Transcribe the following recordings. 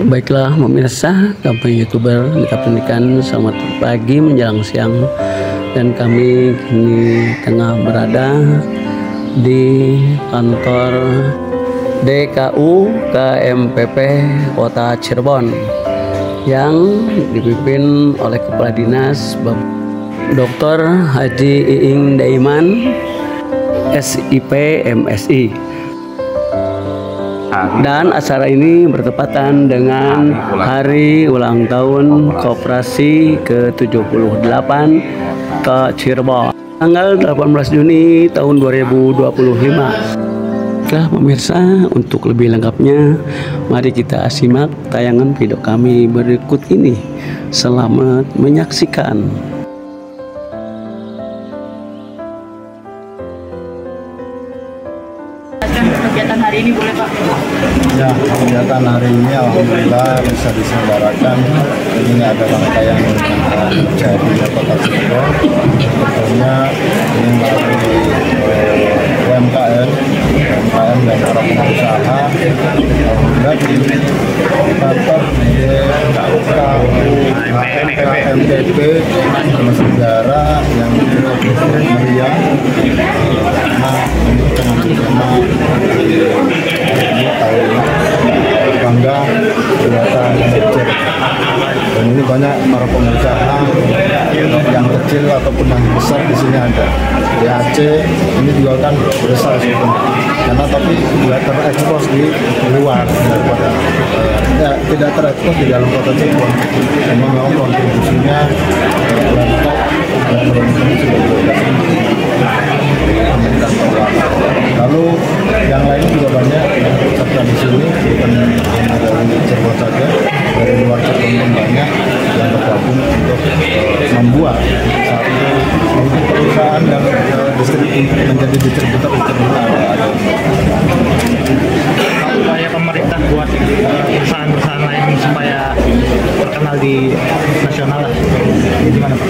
Baiklah pemirsa, kami YouTuber Pendidikan, selamat pagi menjelang siang, dan kami kini tengah berada di kantor DKU KMPP Kota Cirebon yang dipimpin oleh Kepala Dinas Dr. Haji Iing Daiman SIP MSI. Dan acara ini bertepatan dengan hari ulang tahun Koperasi ke-78 Kota Cirebon, tanggal 18 Juni tahun 2025. Nah pemirsa, untuk lebih lengkapnya mari kita simak tayangan video kami berikut ini. Selamat menyaksikan. Kegiatan hari ini boleh Pak? Ya, kegiatan hari ini alhamdulillah bisa diselenggarakan. Ini ada rangkaian terjadi di Kota Cirebon. Tentunya ini melalui UMKM dan para pengusaha. Alhamdulillah di kantor KMPP Negara yang meriah. Nah, ini mengambil tema ini tahun bangga buatan kecil, dan ini banyak para pengusaha yang kecil ataupun yang besar di sini ada. Di Aceh ini juga kan besar sebenarnya, karena tapi juga terekspos di luar daripada tidak terekspos di dalam Kota Cirebon. Memang kontribusinya untuk lalu yang lain juga banyak yang serta di sini, bukan hanya dari Cirebon saja, dari luar Cirebon pun banyak yang bergabung untuk membuat satu perusahaan yang menjadi distributor ada. Upaya pemerintah buat perusahaan-perusahaan lain supaya terkenal di nasional lah, gimana Pak?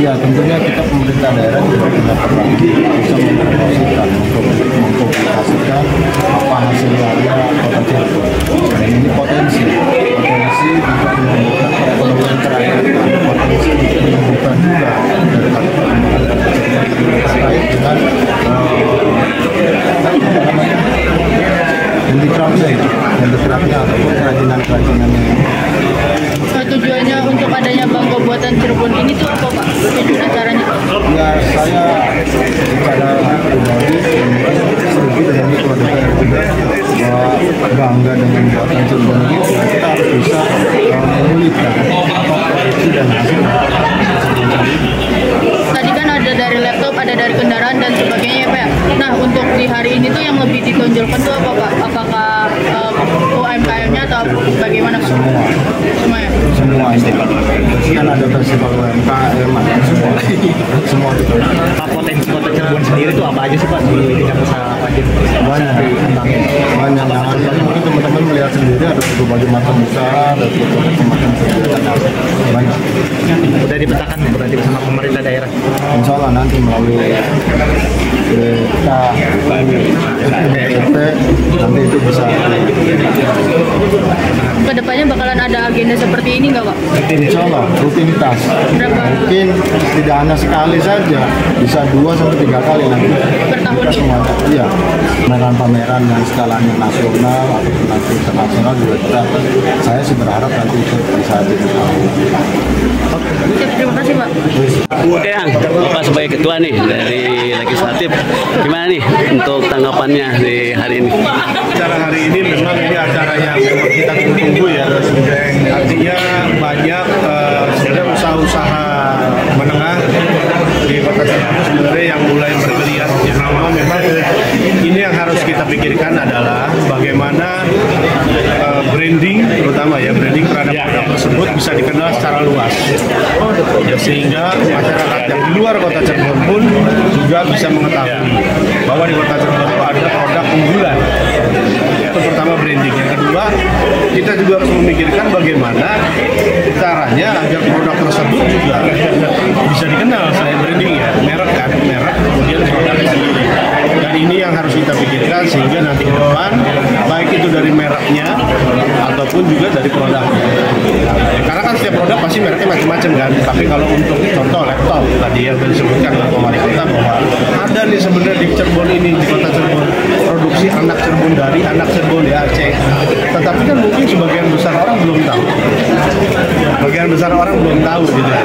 Ya tentunya kita pemerintah daerah juga tidak pernah bisa mempromosikan, mempublikasikan apa hasil karya Kota Cirebon. Dan ini potensi untuk menumbuhkan perekonomian terakhir, potensi untuk menumbuhkan juga dari terkait dengan handicraftnya ataupun kerajinan-kerajinannya. Tujuannya untuk adanya Bangga Buatan Cirebon ini tuh apa Pak? Tujuan acaranya? Ya saya secara pribadi setuju dengan ketua DPR juga bahwa bangga dengan buatan Cirebon ini kita harus bisa memulihkan produksi dan hasil. Tadi kan ada dari laptop, ada dari kendaraan dan sebagainya ya Pak. Nah untuk di hari ini tuh yang lebih ditonjolkan tuh apa Pak? Apakah UMKM-nya atau bagaimana Pak? Semua ya? Semua ini kan ada festival UMKM, ada semua itu. Pak, potensi Kota Cirebon sendiri itu apa aja sih Pak, di tingkat usaha apa aja? Banyak mungkin teman-teman melihat sendiri, ada berbagai macam usaha, ada berbagai macam kegiatan, banyak. Udah dipetakan berarti bersama pemerintah daerah? Insya Allah nanti melalui DPP nanti itu bisa. Kedepannya bakalan ada agenda seperti ini nggak Pak? Insya Allah rutinitas. Berapa? Mungkin tidak hanya sekali saja, bisa 2-3 kali nanti. Per tahun Kita ya? semua, iya, pameran-pameran yang skalanya nasional ataupun nanti internasional juga kita. Saya sih berharap nanti itu bisa dilakukan. Terima kasih Pak. Oke, Bapak sebagai ketua nih dari legislatif, gimana nih untuk tanggapannya di hari ini? Acara hari ini memang ini acara yang kita tunggu ya. Artinya banyak sebenarnya usaha-usaha menengah di Kota Cirebon sebenarnya yang mulai bergeliat. Namun memang ini yang harus kita pikirkan adalah bagaimana branding, terutama ya branding terhadap produk tersebut bisa dikenal secara luas. Ya, sehingga masyarakat yang di luar Kota Cirebon pun juga bisa mengetahui bahwa di Kota Cirebon itu ada produk unggulan. Itu pertama branding. Yang kedua, kita juga harus memikirkan bagaimana caranya agar produk tersebut juga bisa dikenal. Saya branding ya, merek kan, merek, kemudian produknya sendiri. Dan ini yang harus kita pikirkan sehingga nanti ke depan baik itu dari mereknya ataupun juga dari produknya. Karena kan setiap produk pasti mereknya macam-macam kan. Tapi kalau untuk contoh laptop tadi yang disebutkan oleh Pak Wali Kota bahwa ada nih sebenarnya di Cirebon ini, di kota Cirebon, produksi anak Cirebon dari anak Cirebon di Aceh. Tetapi kan mungkin sebagian besar orang belum tahu. Sebagian besar orang belum tahu gitu ya.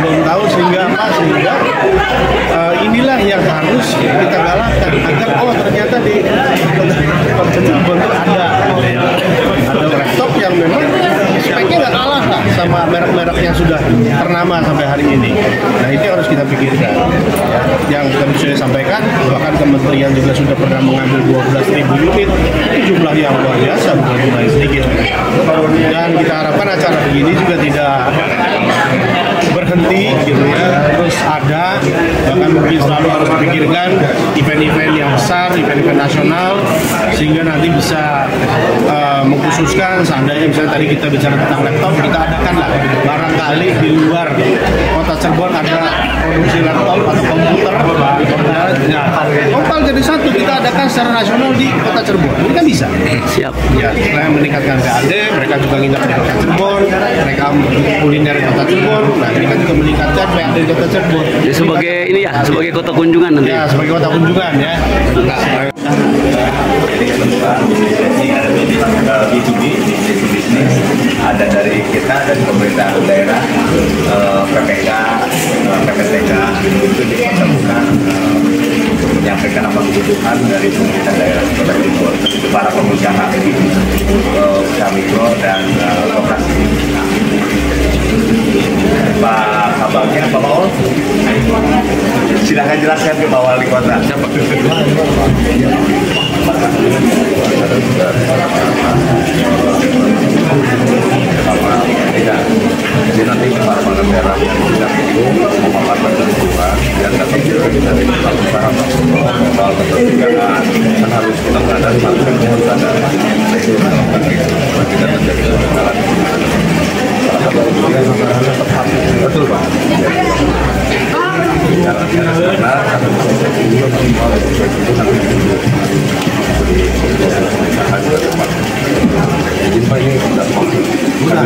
Belum tahu sehingga apa? Sehingga inilah yang harus kita galakkan agar ternyata di kota Cirebon itu ada laptop yang memang speknya nggak kalah lah sama merek-merek yang sudah ternama sampai hari ini. Nah itu harus kita pikirkan. Yang kami sudah sampaikan, bahkan kementerian juga sudah pernah mengambil 12.000 unit, itu jumlah yang luar biasa, bukan jumlah yang sedikit. Dan kita harapkan acara begini juga tidak berhenti gitu ya, terus ada, bahkan mungkin selalu harus dipikirkan event-event yang besar, event-event nasional, sehingga nanti bisa mengkhususkan seandainya misalnya tadi kita bicara tentang laptop, kita adakan lah barangkali di luar kota Cirebon ada produksi laptop atau komputer, total jadi satu kita adakan secara nasional di kota Cirebon, ini kan bisa. Siap. Ya, selain meningkatkan PAD, mereka juga nginep di kota Cirebon, mereka kuliner di kota Cirebon, nah ini kan juga meningkatkan PAD di kota Cirebon. Ya, sebagai ini ya, sebagai kota kunjungan nanti. Ya, sebagai kota kunjungan ya. B2B, bisnis ada dari kita dan pemerintah daerah, PPK, PPTK itu dipertemukan untuk menyampaikan apa kebutuhan dari pemerintah daerah Kota Cirebon, para pengusaha usaha mikro dan koperasi. Pak Kabangnya, Pak Paul, silahkan jelaskan ke Pak Wali Kota. Jadi nanti para pengendara yang tidak itu memaparkan kebutuhan dan dapat juga kita dari para soal ketertiban kan harus kita menghadapi satu harus ada kita terjadi kesalahan. Betul Pak. Jadi Pak ini sudah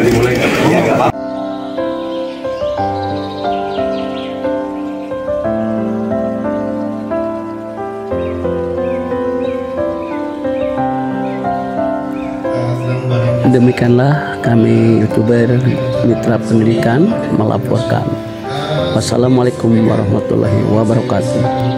dimulai. Demikianlah kami YouTuber Mitra Pendidikan melaporkan. Wassalamualaikum warahmatullahi wabarakatuh.